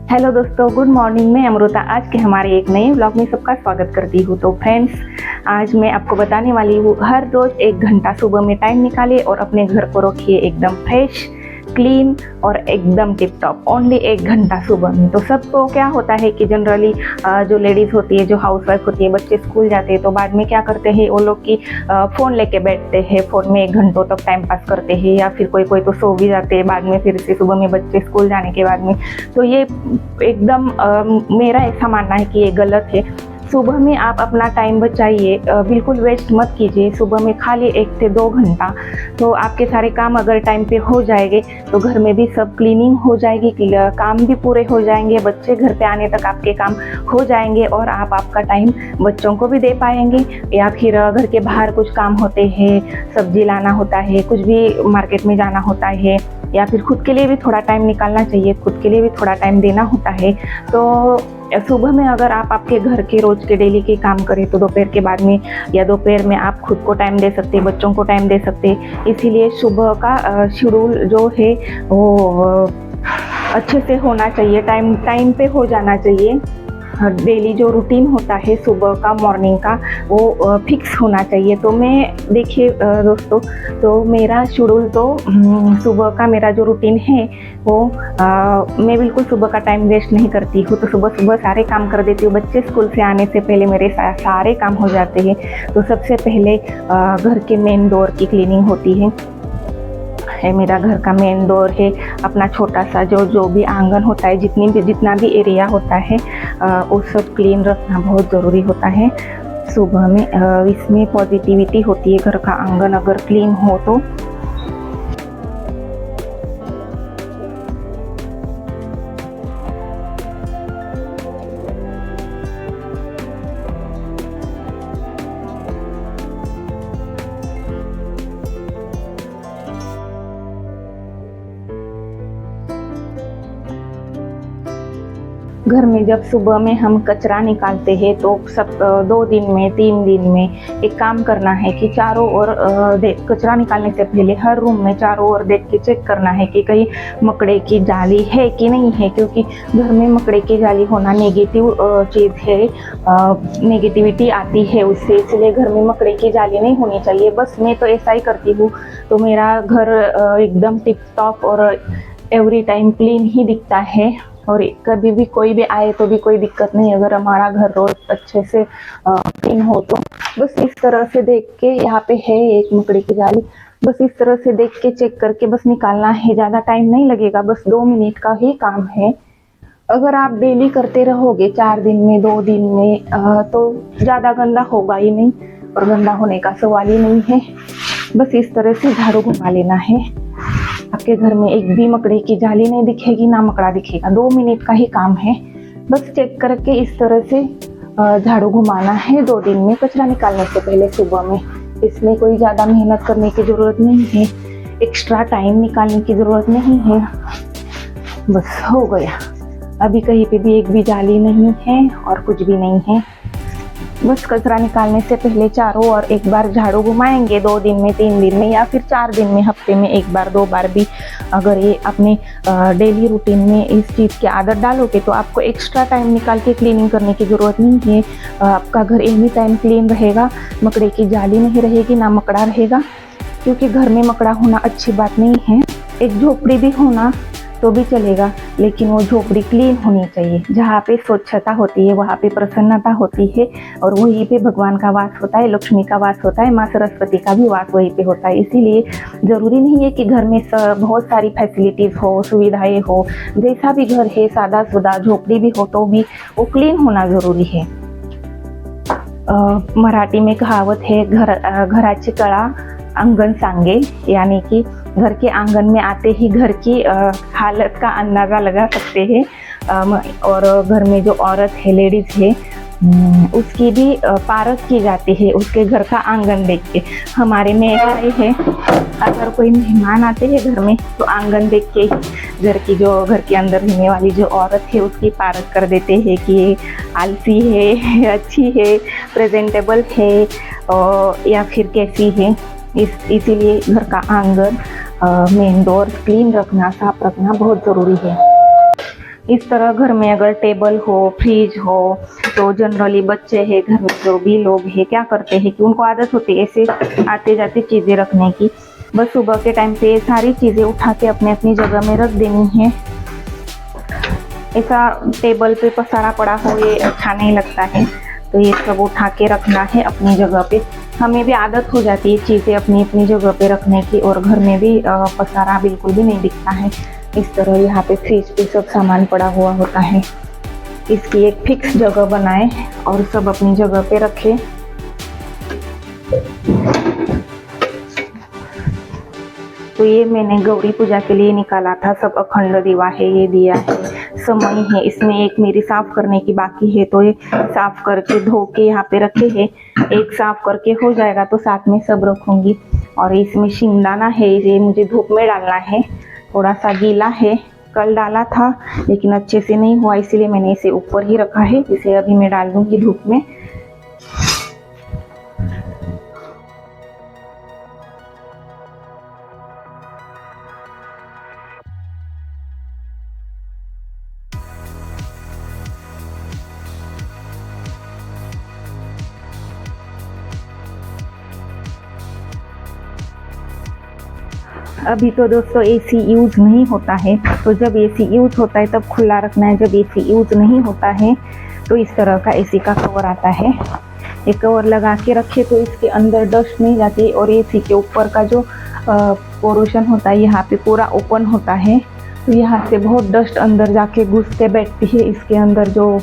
Hello दोस्तों, good morning. मैं अमृता आज के हमारे एक नए व्लॉग में सबका स्वागत करती हूँ। तो फ्रेंड्स, आज मैं आपको बताने वाली हूँ हर रोज़ 1 घंटा सुबह में टाइम निकालिए और अपने घर को रखिए एकदम फ्रेश, क्लीन और एकदम टिप टॉप। ओनली 1 घंटा सुबह में। तो सबको क्या होता है कि जनरली जो लेडीज़ होती है, जो हाउसवाइफ होती है, बच्चे स्कूल जाते हैं तो बाद में क्या करते हैं वो लोग की फ़ोन लेके बैठते हैं, फ़ोन में 1 घंटों तक टाइम पास करते हैं, या फिर कोई कोई तो सो भी जाते हैं बाद में फिर से सुबह में बच्चे स्कूल जाने के बाद में। तो ये एकदम मेरा ऐसा मानना है कि ये गलत है। सुबह में आप अपना टाइम बचाइए, बिल्कुल वेस्ट मत कीजिए। सुबह में खाली 1 से 2 घंटा तो आपके सारे काम अगर टाइम पे हो जाएंगे तो घर में भी सब क्लीनिंग हो जाएगी, काम भी पूरे हो जाएंगे, बच्चे घर पे आने तक आपके काम हो जाएंगे और आप आपका टाइम बच्चों को भी दे पाएंगे। या फिर घर के बाहर कुछ काम होते हैं, सब्जी लाना होता है, कुछ भी मार्केट में जाना होता है, या फिर खुद के लिए भी थोड़ा टाइम निकालना चाहिए, खुद के लिए भी थोड़ा टाइम देना होता है। तो सुबह में अगर आप आपके घर के रोज़ के डेली के काम करें तो दोपहर के बाद में या दोपहर में आप खुद को टाइम दे सकते, बच्चों को टाइम दे सकते। इसीलिए सुबह का शेड्यूल जो है वो अच्छे से होना चाहिए, टाइम पे हो जाना चाहिए। डेली जो रूटीन होता है सुबह का, मॉर्निंग का, वो फिक्स होना चाहिए। तो मैं देखिए दोस्तों, तो मेरा शेड्यूल तो सुबह का मेरा जो रूटीन है वो मैं बिल्कुल सुबह का टाइम वेस्ट नहीं करती हूँ। तो सुबह सुबह सारे काम कर देती हूँ। बच्चे स्कूल से आने से पहले मेरे सारे काम हो जाते हैं। तो सबसे पहले घर के मेन डोर की क्लीनिंग होती है। मेरा घर का मेन डोर है, अपना छोटा सा जो भी आंगन होता है, जितना भी एरिया होता है वो सब क्लीन रखना बहुत ज़रूरी होता है सुबह में। इसमें पॉजिटिविटी होती है, घर का आंगन अगर क्लीन हो तो। घर में जब सुबह में हम कचरा निकालते हैं तो सब 2 दिन में 3 दिन में एक काम करना है कि चारों ओर कचरा निकालने से पहले हर रूम में चारों ओर देख के चेक करना है कि कहीं मकड़े की जाली है कि नहीं है, क्योंकि घर में मकड़े की जाली होना नेगेटिव चीज़ है, नेगेटिविटी आती है उससे। इसलिए घर में मकड़े की जाली नहीं होनी चाहिए। बस मैं तो ऐसा ही करती हूँ, तो मेरा घर एकदम टिप टॉप और एवरी टाइम क्लीन ही दिखता है। और कभी भी कोई भी आए तो भी कोई दिक्कत नहीं, अगर हमारा घर रोज अच्छे से क्लीन हो तो। बस इस तरह से देख के, यहाँ पे है एक मकड़ी की जाली, बस इस तरह से देख के चेक करके बस निकालना है। ज़्यादा टाइम नहीं लगेगा, बस 2 मिनट का ही काम है। अगर आप डेली करते रहोगे 4 दिन में 2 दिन में तो ज़्यादा गंदा होगा ही नहीं, और गंदा होने का सवाल ही नहीं है। बस इस तरह से झाड़ू घुमा लेना है। आपके घर में एक भी मकड़े की जाली नहीं दिखेगी, ना मकड़ा दिखेगा। 2 मिनट का ही काम है। बस चेक करके इस तरह से झाड़ू घुमाना है 2 दिन में, कचरा निकालने से पहले सुबह में। इसमें कोई ज़्यादा मेहनत करने की ज़रूरत नहीं है, एक्स्ट्रा टाइम निकालने की ज़रूरत नहीं है। बस हो गया। अभी कहीं पे भी एक भी जाली नहीं है और कुछ भी नहीं है। बस कचरा निकालने से पहले चारों ओर एक बार झाड़ू घुमाएंगे 2 दिन में, 3 दिन में, या फिर 4 दिन में, हफ्ते में 1 बार 2 बार भी। अगर ये अपने डेली रूटीन में इस चीज़ की आदत डालोगे तो आपको एक्स्ट्रा टाइम निकाल के क्लीनिंग करने की ज़रूरत नहीं है। आपका घर एनी टाइम क्लीन रहेगा, मकड़े की जाली नहीं रहेगी, ना मकड़ा रहेगा। क्योंकि घर में मकड़ा होना अच्छी बात नहीं है। एक झोपड़ी भी होना तो भी चलेगा, लेकिन वो झोपड़ी क्लीन होनी चाहिए। जहाँ पे स्वच्छता होती है वहाँ पे प्रसन्नता होती है, और वहीं पे भगवान का वास होता है, लक्ष्मी का वास होता है, माँ सरस्वती का भी वास वहीं पे होता है। इसीलिए ज़रूरी नहीं है कि घर में बहुत सारी फैसिलिटीज़ हो, सुविधाएं हो। जैसा भी घर है, सादा सुदा झोपड़ी भी हो तो भी वो क्लीन होना ज़रूरी है। मराठी में कहावत है, घराची कळा अंगण सांगे, यानी कि घर के आंगन में आते ही घर की हालत का अंदाज़ा लगा सकते हैं। और घर में जो औरत है, लेडीज़ है, उसकी भी पारख की जाती है उसके घर का आंगन देख के। हमारे में ऐसा है, अगर कोई मेहमान आते हैं घर में तो आंगन देख के घर के अंदर रहने वाली जो औरत है उसकी पारख कर देते हैं कि ये आलसी है, अच्छी है, प्रेजेंटेबल है, या फिर कैसी है। इसीलिए घर का आंगन, मेन डोर क्लीन रखना, साफ रखना बहुत ज़रूरी है। इस तरह घर में अगर टेबल हो, फ्रिज हो, तो जनरली बच्चे हैं घर में, जो भी लोग हैं क्या करते हैं कि उनको आदत होती है ऐसे आते जाते चीज़ें रखने की। बस सुबह के टाइम पे सारी चीज़ें उठा के अपने अपनी जगह में रख देनी है। ऐसा टेबल पे पसारा पड़ा हो ये अच्छा नहीं लगता है, तो ये सब उठा के रखना है अपनी जगह पे। हमें भी आदत हो जाती है चीज़ें अपनी अपनी जगह पे रखने की, और घर में भी पसारा बिल्कुल भी नहीं दिखता है। इस तरह यहाँ पे फ्रिज पे सब सामान पड़ा हुआ होता है। इसकी एक फिक्स जगह बनाएं और सब अपनी जगह पे रखें। तो ये मैंने गौरी पूजा के लिए निकाला था, सब अखंड दीवा है, ये दिया है, समय है। इसमें एक मेरी साफ करने की बाकी है, तो ये साफ करके धो के यहाँ पे रखे हैं। एक साफ करके हो जाएगा तो साथ में सब रखूंगी। और इसमें शिंगदाना है, ये मुझे धूप में डालना है, थोड़ा सा गीला है। कल डाला था लेकिन अच्छे से नहीं हुआ, इसीलिए मैंने इसे ऊपर ही रखा है। इसे अभी मैं डाल दूंगी धूप में। अभी तो दोस्तों एसी यूज़ नहीं होता है, तो जब एसी यूज़ होता है तब खुला रखना है। जब एसी यूज़ नहीं होता है तो इस तरह का एसी का कवर आता है। ये कवर लगा के रखे तो इसके अंदर डस्ट नहीं जाती, और एसी के ऊपर का जो पोर्शन होता है यहाँ पे पूरा ओपन होता है, तो यहाँ से बहुत डस्ट अंदर जाके घुस के बैठती है। इसके अंदर जो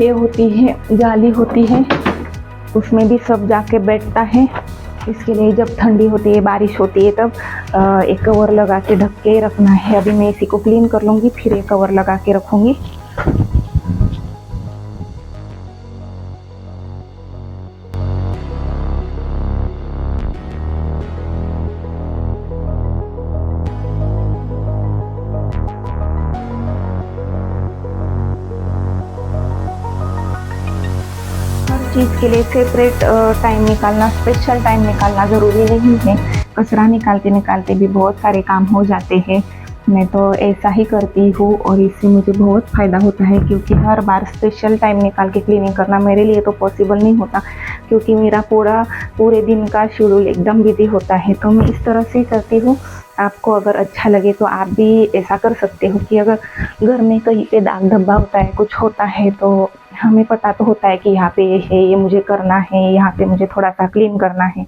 ये होती है जाली होती है, उसमें भी सब जाके बैठता है। इसके लिए जब ठंडी होती है, बारिश होती है, तब एक कवर लगा के ढक के रखना है। अभी मैं इसी को क्लीन कर लूँगी, फिर एक कवर लगा के रखूँगी। चीज़ के लिए सेपरेट टाइम निकालना, स्पेशल टाइम निकालना ज़रूरी नहीं है। कचरा निकालते निकालते भी बहुत सारे काम हो जाते हैं। मैं तो ऐसा ही करती हूँ और इससे मुझे बहुत फ़ायदा होता है, क्योंकि हर बार स्पेशल टाइम निकाल के क्लीनिंग करना मेरे लिए तो पॉसिबल नहीं होता, क्योंकि मेरा पूरे दिन का शेड्यूल एकदम बिजी होता है। तो मैं इस तरह से करती हूँ। आपको अगर अच्छा लगे तो आप भी ऐसा कर सकते हो कि अगर घर में कहीं पे दाग धब्बा होता है, कुछ होता है, तो हमें पता तो होता है कि यहाँ पे ये है, ये मुझे करना है, यहाँ पे मुझे थोड़ा सा क्लीन करना है।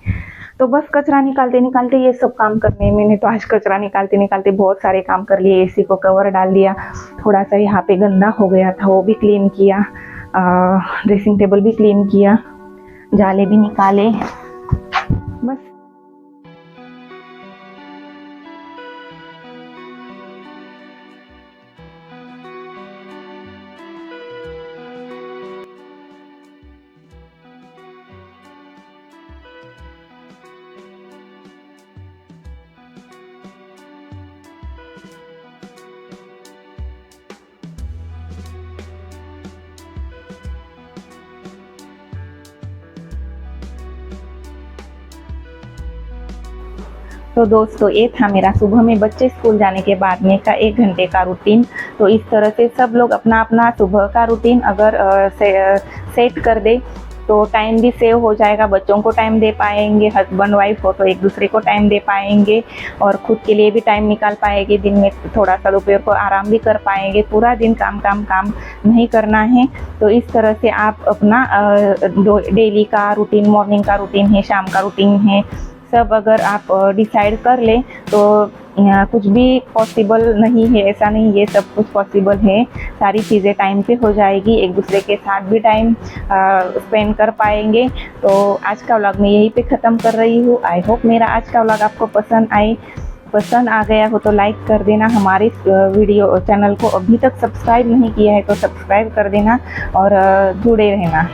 तो बस कचरा निकालते निकालते ये सब काम करने, मैंने तो आज कचरा निकालते निकालते बहुत सारे काम कर लिए। एसी को कवर डाल दिया, थोड़ा सा यहाँ पे गंदा हो गया था वो भी क्लीन किया, ड्रेसिंग टेबल भी क्लीन किया, जाले भी निकाले, बस। तो दोस्तों ये था मेरा सुबह में बच्चे स्कूल जाने के बाद में का 1 घंटे का रूटीन। तो इस तरह से सब लोग अपना अपना सुबह का रूटीन अगर सेट कर दे तो टाइम भी सेव हो जाएगा, बच्चों को टाइम दे पाएंगे, हस्बैंड वाइफ हो तो एक दूसरे को टाइम दे पाएंगे, और खुद के लिए भी टाइम निकाल पाएंगे। दिन में थोड़ा सा दोपहर को आराम भी कर पाएंगे। पूरा दिन काम काम काम नहीं करना है। तो इस तरह से आप अपना डेली का रूटीन, मॉर्निंग का रूटीन है, शाम का रूटीन है, सब अगर आप डिसाइड कर लें तो कुछ भी पॉसिबल नहीं है, ऐसा नहीं, ये सब कुछ पॉसिबल है। सारी चीज़ें टाइम पे हो जाएगी, एक दूसरे के साथ भी टाइम स्पेंड कर पाएंगे। तो आज का व्लॉग मैं यहीं पे ख़त्म कर रही हूँ। आई होप मेरा आज का व्लॉग आपको पसंद आ गया हो तो लाइक कर देना। हमारे वीडियो चैनल को अभी तक सब्सक्राइब नहीं किया है तो सब्सक्राइब कर देना और जुड़े रहना।